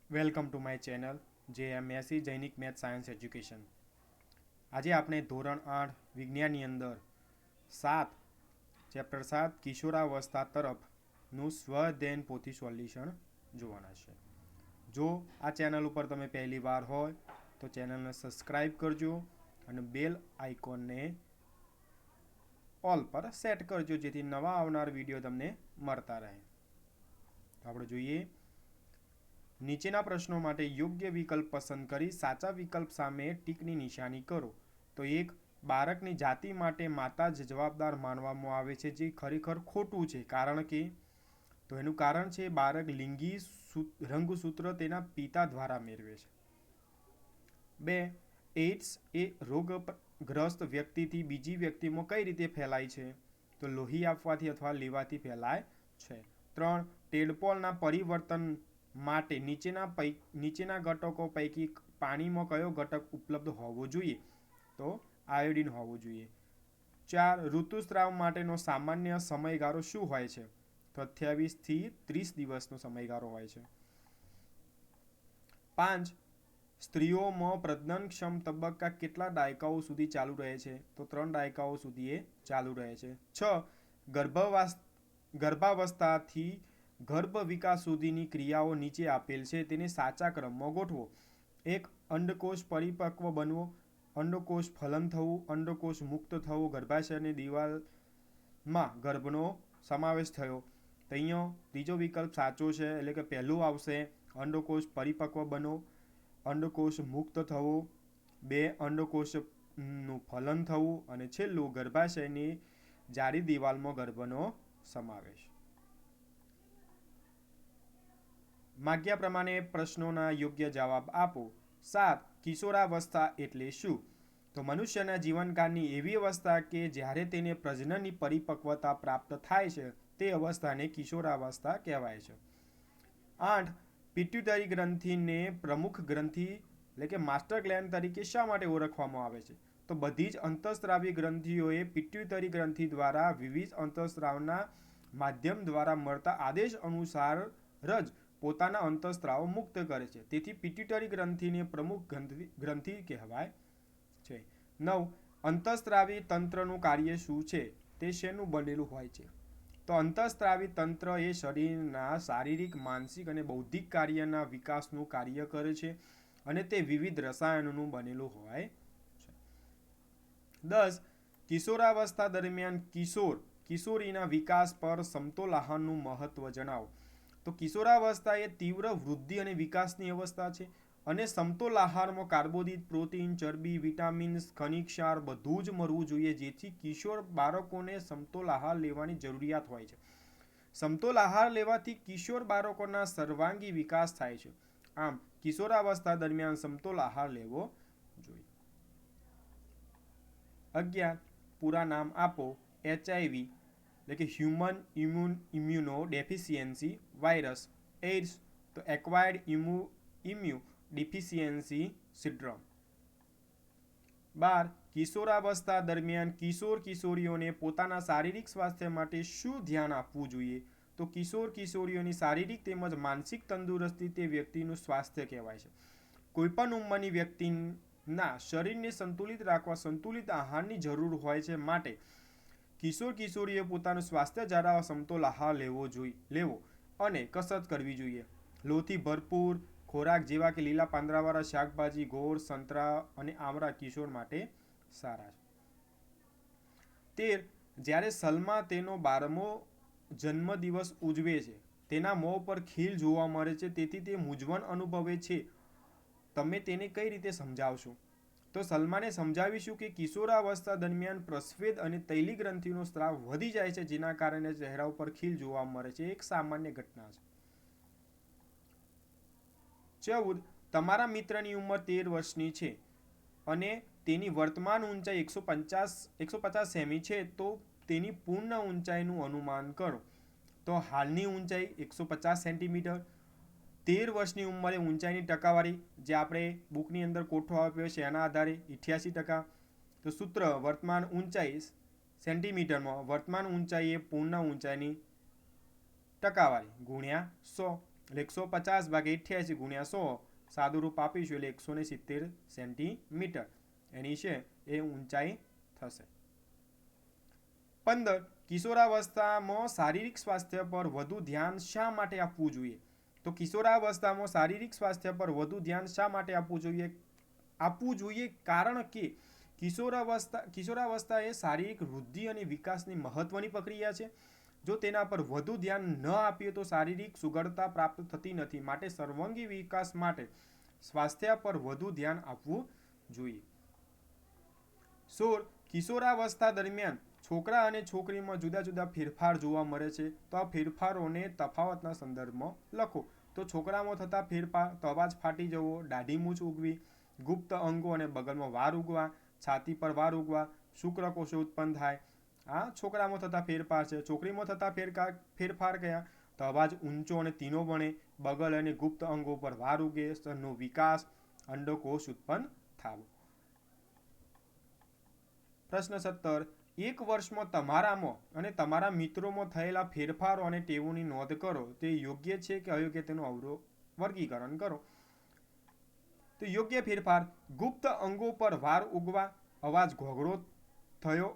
Welcome to my channel JMSC Jainik math science education. આજે આપણે ધોરણ 8 વિજ્ઞાનની અંદર 7 ચેપ્ટર 7 કિશોરાવસ્થા તરફનું સ્વઅધ્યયન પોથી સોલ્યુશન જોવાના છે. જો આ ચેનલ ઉપર તમે પહેલી વાર હોય તો ચેનલને સબસ્ક્રાઈબ કરજો અને બેલ આઇકોનને ઓલ પર સેટ કરજો જેથી નવા આવનાર વિડીયો તમને મળતા રહે. તો આપણે જોઈએ. નીચેના પ્રશ્નો માટે યોગ્ય વિકલ્પ પસંદ કરી સાચા વિકલ્પ સામે ટીકની નિશાની કરો. તો એક, બાળકની જાતિ માટે માતા જ જવાબદાર માનવામાં આવે છે, જે ખરેખર ખોટું છે. કારણ કે તો એનું કારણ છે બાળક લિંગી રંગસૂત્ર તેના પિતા દ્વારા મેળવે છે. 2, એઇડ્સ એ રોગગ્રસ્ત વ્યક્તિથી બીજી વ્યક્તિમાં કઈ રીતે ફેલાય છે? તો લોહી આપવાથી અથવા લેવાથી ફેલાય છે. 3, ટેડપોલના પરિવર્તન માટે નીચેના ઘટકો પૈકી પાણીમાં કયો ઘટક ઉપલબ્ધ હોવો જોઈએ? તો આયોડિન હોવો જોઈએ. 4, ઋતુસ્રાવ માટેનો સામાન્ય સમયગાળો શું હોય છે? તો 28 થી 30 દિવસનો સમયગાળો હોય છે. 5, સ્ત્રીઓમાં પ્રજનનક્ષમ તબક્કા કેટલા દાયકાઓ સુધી ચાલુ રહે છે? તો 3 દાયકાઓ સુધી એ ચાલુ રહે છે. 6, ગર્ભાવસ્થાથી ગર્ભ વિકાસ સુધીની ક્રિયાઓ નીચે આપેલ છે, તેને સાચા ક્રમમાં ગોઠવો. 1, અંડકોષ પરિપક્વ બનવો, અંડકોષ ફલન થવું, અંડકોષ મુક્ત થવું, ગર્ભાશયની દિવાલમાં ગર્ભનો સમાવેશ થયો. તો અહીંયા ત્રીજો વિકલ્પ સાચો છે, એટલે કે પહેલું આવશે અંડકોષ પરિપક્વ બનવો, અંડકોષ મુક્ત થવો, 2, અંડકોષનું ફલન થવું અને છેલ્લું ગર્ભાશયની જાડી દિવાલમાં ગર્ભનો સમાવેશ. માગ્યા પ્રમાણે પ્રશ્નોના યોગ્ય જવાબ આપો. 7, કિશોરાવસ્થા એટલે શું? તો મનુષ્યના જીવનકાળની એવી અવસ્થા કે જ્યારે તેને પ્રજનનની પરિપક્વતા પ્રાપ્ત થાય છે, તે અવસ્થાને કિશોરાવસ્થા કહેવાય છે. 8, પિટ્યુટરી ગ્રંથિને પ્રમુખ ગ્રંથિ એટલે કે માસ્ટર ગ્લેન્ડ તરીકે શા માટે ઓળખવામાં આવે છે? તો બધી જ અંતઃસ્રાવી ગ્રંથિઓએ પિટ્યુટરી ગ્રંથિ દ્વારા વિવિધ અંતઃસ્રાવના માધ્યમ દ્વારા મળતા આદેશ અનુસાર જ પોતાના અંતઃસ્રાવ મુક્ત કરે છે. તેથી પિટ્યુટરી ગ્રંથિને પ્રમુખ ગ્રંથિ કહેવાય છે. 9, અંતઃસ્રાવી તંત્રનું કાર્ય શું છે? તે શેનું બનેલું હોય છે? તો અંતઃસ્રાવી તંત્ર એ શરીરના શારીરિક, માનસિક અને બૌદ્ધિક કાર્યના વિકાસનું કાર્ય કરે છે અને તે વિવિધ રસાયણોનું બનેલું હોય છે. 10, કિશોરાવસ્થા દરમિયાન કિશોરીના વિકાસ પર સમતોલ આહારનું મહત્વ જણાવો. તો કિશોરાવસ્થા એ તીવ્ર વૃદ્ધિ અને વિકાસની અવસ્થા છે અને સમતોલ આહારમાં કાર્બોદિત, પ્રોટીન, ચરબી, વિટામિન્સ, ખનિજ ક્ષાર બધું જ મળવું જોઈએ, જેથી કિશોર બાળકોને સમતોલ આહાર લેવાની જરૂરિયાત હોય છે. સમતોલ આહાર લેવાથી કિશોર બાળકોના સર્વાંગી વિકાસ થાય છે. આમ કિશોરાવસ્થા દરમિયાન સમતોલ આહાર લેવો જોઈએ. 11, પૂરા નામ આપો. HIV એટલે કે human immuno deficiency virus. AIDS તો એક્વાયર્ડ ઇમ્યુ ડિફિશિયન્સી સિન્ડ્રોમ. 12, કિશોરાવસ્થા દરમિયાન કિશોરીઓને પોતાના શારીરિક સ્વાસ્થ્ય માટે શું ધ્યાન આપવું જોઈએ? તો કિશોરીઓની શારીરિક તેમજ માનસિક તંદુરસ્તી તે વ્યક્તિનું સ્વાસ્થ્ય કહેવાય છે. કોઈપણ ઉંમરની વ્યક્તિના શરીરને સંતુલિત રાખવા સંતુલિત આહારની જરૂર હોય છે, માટે કિશોરીએ પોતાનું સ્વાસ્થ્ય જાળવવા સમતોલ આહાર લેવો અને કસરત કરવી જોઈએ. લોહથી ભરપૂર ખોરાક જેવા કે લીલા પાંદડાવાળા શાકભાજી, ગોળ, સંતરા અને આમળા કિશોર માટે સારા છે. 13, જ્યારે સલમા તેનો 12મો જન્મદિવસ ઉજવે છે, તેના મોં પર ખીલ જોવા મળે છે, તેથી તે મૂંઝવણ અનુભવે છે. તમે તેને કઈ રીતે સમજાવશો? તો સલમાને સમજાવીશું કે કિશોરાવસ્થા દરમિયાન પ્રસ્વેદ અને તૈલી ગ્રંથિનો સ્રાવ વધી જાય છે, જેના કારણે ચહેરા ઉપર ખીલ જોવા મળે છે. એક સામાન્ય ઘટના છે. 14, તમારા મિત્રની ઉંમર 13 વર્ષની છે અને તેની વર્તમાન ઊંચાઈ 150 સેમી છે, તો તેની પૂર્ણ ઊંચાઈનું અનુમાન કરો. તો હાલની ઊંચાઈ 150 સેન્ટીમીટર. 13 વર્ષની ઉંમરે ઊંચાઈની ટકાવારી જે આપણે બુકની અંદર કોઠો આપ્યો છે એના આધારે 88%. તો સૂત્ર વર્તમાન ઊંચાઈ સેન્ટીમીટરમાં વર્તમાન ઊંચાઈ એ પૂર્ણ ઊંચાઈની ટકાવારી ગુણ્યા 100. એટલે 150 ભાગે 88 ગુણ્યા 100 સાદું રૂપ આપીશું એટલે 170 સેન્ટીમીટર એની છે એ ઊંચાઈ થશે. 15. કિશોરાવસ્થામાં શારીરિક સ્વાસ્થ્ય પર વધુ ધ્યાન શા માટે આપવું જોઈએ? તો કિશોરાવસ્થામાં શારીરિક સ્વાસ્થ્ય પર વધુ ધ્યાન શા માટે આપવું જોઈએ કારણ કે કિશોરાવસ્થા એ શારીરિક વૃદ્ધિ અને વિકાસની મહત્વની પ્રક્રિયા છે. જો તેના પર વધુ ધ્યાન ન આપીએ તો શારીરિક સુઘડતા પ્રાપ્ત થતી નથી. માટે સર્વાંગી વિકાસ માટે સ્વાસ્થ્ય પર વધુ ધ્યાન આપવું જોઈએ. 16. કિશોરાવસ્થા દરમિયાન છોકરા અને છોકરીમાં જુદા જુદા ફેરફાર જોવા મળે છે. તો આ ફેરફારોને તફાવતના સંદર્ભમાં લખો. તો છોકરામાં થતા ફેરફાર તો અવાજ ફાટી જવો, દાઢી મૂછ ઉગવી, ગુપ્ત અંગો અને બગલમાં વાળ ઉગવા, છાતી પર વાળ ઉગવા, શુક્રકોષો ઉત્પન્ન થાય. આ છોકરામાં થતા ફેરફાર છે. છોકરીમાં થતા ફેરફાર કયા? તો અવાજ ઊંચો અને તીનો બને, બગલ અને ગુપ્ત અંગો પર વાળ ઉગે, સ્તનનો વિકાસ, અંડકોષ ઉત્પન્ન થવો. પ્રશ્ન 17. એક વર્ષમાં તમારામાં અને તમારા મિત્રોમાં થયેલા ફેરફારો અને ટેવોની નોંધ કરો. તે યોગ્ય છે કે અયોગ્ય તેનું વર્ગીકરણ કરો. તો યોગ્ય ફેરફાર: ગુપ્ત અંગો પર વાળ ઉગવા, અવાજ ઘોઘરો થયો,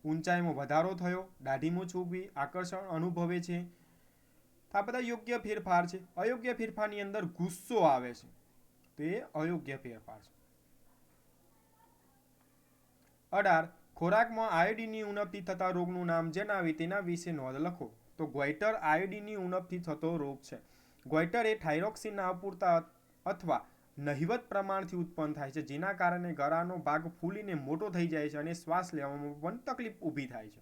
ઊંચાઈમાં વધારો થયો, દાઢી મૂછ ઉગવી, આકર્ષણ અનુભવે છે. આ બધા યોગ્ય ફેરફાર છે. અયોગ્ય ફેરફારની અંદર ગુસ્સો આવે છે તો એ અયોગ્ય ફેરફાર છે. 18. ખોરાકમાં આયોડિનની ઉણપથી થતા રોગનું નામ જણાવી તેના વિશે નોંધ લખો. તો ગોઈટર આયોડિનની ઉણપથી થતો રોગ છે. ગોઈટર એ થાઇરોક્સિનના અપૂરતા અથવા નહિવત પ્રમાણથી ઉત્પન્ન થાય છે, જેના કારણે ગળાનો ભાગ ફૂલીને મોટો થઈ જાય છે અને શ્વાસ લેવામાં પણ તકલીફ ઊભી થાય છે.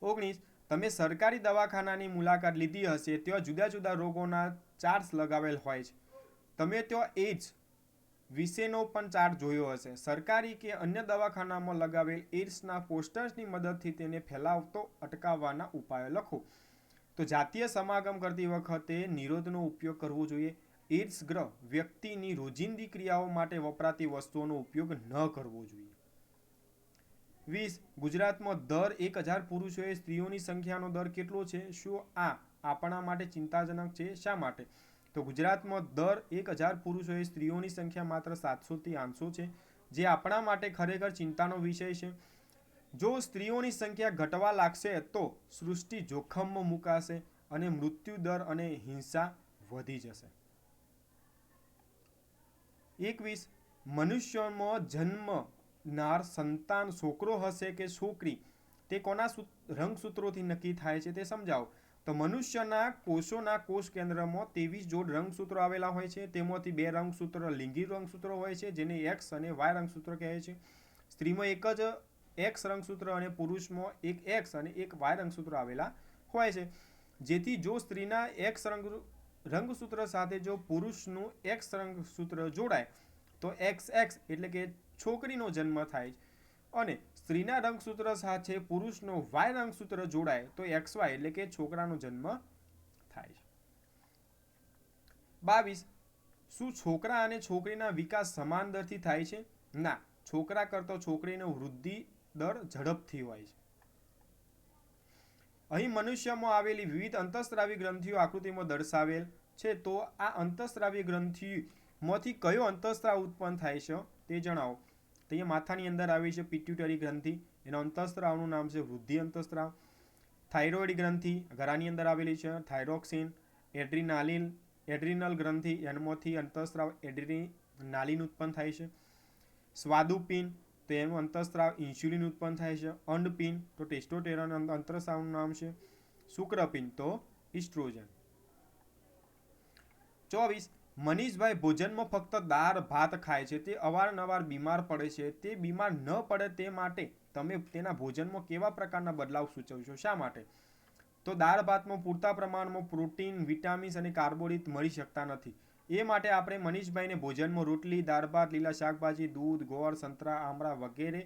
19. તમે સરકારી દવાખાનાની મુલાકાત લીધી હશે. ત્યાં જુદા જુદા રોગોના ચાર્ટ્સ લગાવેલ હોય છે. તમે ત્યાં એઇડ્સ વિશેનો પણ ચાર્ટ જોયો હશે. સરકારી કે અન્ય દવાખાનામાં લગાવેલ એઇડ્સના પોસ્ટર્સની મદદથી તેને ફેલાવતો અટકાવવાના ઉપાયો લખો. તો જાતીય સમાગમ કરતી વખતે નિરોધનો ઉપયોગ કરવો જોઈએ. એઇડ્સ ગ્રસ્ત વ્યક્તિની રોજિંદી ક્રિયાઓ માટે વપરાતી વસ્તુઓનો ઉપયોગ ન કરવો જોઈએ. 20. ગુજરાતમાં દર 1000 પુરુષોએ સ્ત્રીઓની સંખ્યાનો દર કેટલો છે? શું આ આપણા માટે ચિંતાજનક છે? શા માટે? તો ગુજરાતમાં દર 1000 પુરુષોએ સ્ત્રીઓની સંખ્યા માત્ર 700 થી 800 છે, જે આપણા માટે ખરેખર ચિંતાનો વિષય છે. જો સ્ત્રીઓની સંખ્યા ઘટવા લાગશે તો સૃષ્ટિ જોખમમાં મુકાશે અને મૃત્યુ દર અને હિંસા વધી જશે. 21. મનુષ્યમાં જન્મનાર સંતાન છોકરો હશે કે છોકરી તે કોના રંગસૂત્રોથી નક્કી થાય છે તે સમજાવો. તો મનુષ્યના કોષોના કોષ કેન્દ્રમાં 23 જોડ રંગસૂત્રો આવેલા હોય છે. તેમાંથી 2 રંગસૂત્ર લિંગી રંગસૂત્રો હોય છે, જેને એક્સ અને વાય રંગસૂત્ર કહે છે. સ્ત્રીમાં એક જ એક્સ રંગસૂત્ર અને પુરુષમાં એક એક્સ અને એક વાય રંગસૂત્ર આવેલા હોય છે. જેથી જો સ્ત્રીના એક્સ રંગસૂત્ર સાથે જો પુરુષનું એક્સ રંગસૂત્ર જોડાય તો XX એટલે કે છોકરીનો જન્મ થાય અને સ્ત્રીના રંગસૂત્ર સાથે પુરુષનો વાય રંગસૂત્ર જોડાય તો XY એટલે કે છોકરાનો જન્મ થાય છે. 22. શું છોકરા અને છોકરીના વિકાસ સમાન દરથી થાય છે? ના, છોકરા કરતાં છોકરીનો વૃદ્ધિ દર ઝડપથી હોય છે. અહીં મનુષ્યમાં આવેલી વિવિધ અંતઃસ્રાવી ગ્રંથિઓ આકૃતિમાં દર્શાવેલ છે. તો આ અંતઃસ્રાવી ગ્રંથિમાંથી કયો અંતઃસ્રાવ ઉત્પન્ન થાય છે તે જણાવો. તો અહીંયા માથાની અંદર આવી છે પિટ્યુટરી ગ્રંથિ, એના અંતઃસ્રાવનું નામ છે વૃદ્ધિ અંતઃસ્રાવ. થાઇરોઇડ ગ્રંથિ ઘરાની અંદર આવેલી છે. થાઇરોક્સિન, એડ્રિનલ ગ્રંથિ, એનામાંથી અંતઃસ્રાવ એડ્રિનાલિન ઉત્પન્ન થાય છે. સ્વાદુપિંડ તો એનું અંતઃસ્રાવ ઇન્સ્યુલિન ઉત્પન્ન થાય છે. અંડપિંડ તો ટેસ્ટોસ્ટેરોન અંતઃસ્રાવનું નામ છે. શુક્રપિંડ તો ઇસ્ટ્રોજન. 24. મનીષભાઈ ભોજનમાં ફક્ત દાળ ભાત ખાય છે. તે અવારનવાર બીમાર પડે છે. તે બીમાર ન પડે તે માટે તમે તેના ભોજનમાં કેવા પ્રકારના બદલાવ સૂચવશો? શા માટે? તો દાળ ભાતમાં પૂરતા પ્રમાણમાં પ્રોટીન, વિટામિન્સ અને કાર્બોહાઈડ્રેટ મળી શકતા નથી. એ માટે આપણે મનીષભાઈને ભોજનમાં રોટલી, દાળ ભાત, લીલા શાકભાજી, દૂધ, ગોળ, સંતરા, આમળા વગેરે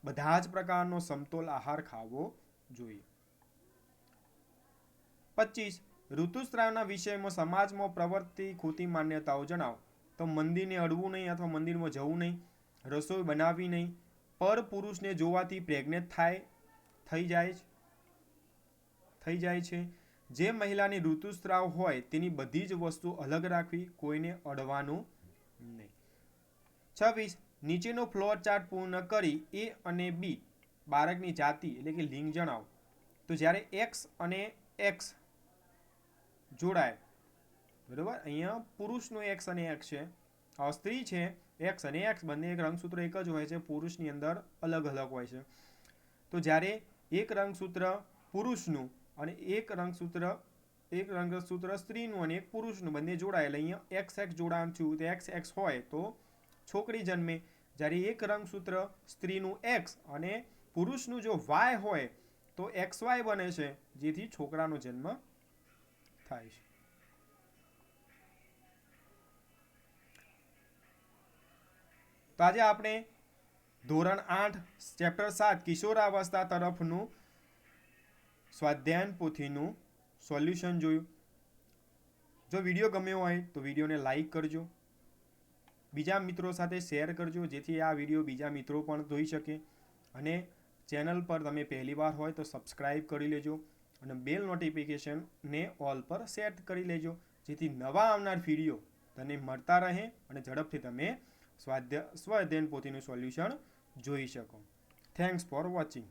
બધા જ પ્રકારનો સમતોલ આહાર ખાવો જોઈએ. 25. ઋતુસ્રાવના વિષયમાં સમાજમાં પ્રવર્તતી ખોટી માન્યતાઓ જણાવો. તો મંદિરને અડવું નહીં અથવા મંદિરમાં જવું નહીં, રસોઈ બનાવવી નહીં, પર પુરુષને જોવાથી પ્રેગ્નેન્ટ થઈ જાય છે, જે મહિલાની ઋતુસ્રાવ હોય તેની બધી જ વસ્તુ અલગ રાખવી, કોઈને અડવાનું નહીં. 26. નીચેનો ફ્લોર ચાર્ટ પૂર્ણ કરી એ અને બી બાળકની જાતિ એટલે કે લિંગ જણાવો. તો જ્યારે એક્સ અને એક્સ જોડાય, બરાબર, અહીંયા પુરુષનો એક્સ અને એક્સ છે, સ્ત્રી છે એક્સ અને એક્સ બંને એક રંગસૂત્ર એક જ હોય છે, પુરુષની અંદર અલગ અલગ હોય છે. તો જ્યારે એક રંગસૂત્ર પુરુષનું અને એક રંગસૂત્ર સ્ત્રીનું અને એક પુરુષનું બંને જોડાયેલ, અહીંયા એક્સ એક્સ જોડાણ થયું તો એક્સ એક્સ હોય તો છોકરી જન્મે. જ્યારે એક રંગસૂત્ર સ્ત્રીનું એક્સ અને પુરુષનું જો વાય હોય તો એક્સ વાય બને છે, જેથી છોકરાનો જન્મ થાય છે. તો આજે આપણે ધોરણ 8 ચેપ્ટર 7 કિશોરાવસ્થા તરફનું સ્વાધ્યાયન પોથીનું સોલ્યુશન જોયું. જો વિડીયો ગમ્યો હોય તો વિડીયોને લાઈક કરજો, બીજા મિત્રો સાથે શેર કરજો, જેથી આ વિડીયો બીજા મિત્રો પણ જોઈ શકે. અને ચેનલ પર તમે પહેલી વાર હોય તો સબસ્ક્રાઈબ કરી લેજો અને બેલ નોટિફિકેશનને ઓલ પર સેટ કરી લેજો, જેથી નવા આવનાર વિડીયો તને મળતા રહે અને ઝડપથી તમે સ્વાધ્યાયન પોથીનું સોલ્યુશન જોઈ શકો. Thanks for watching.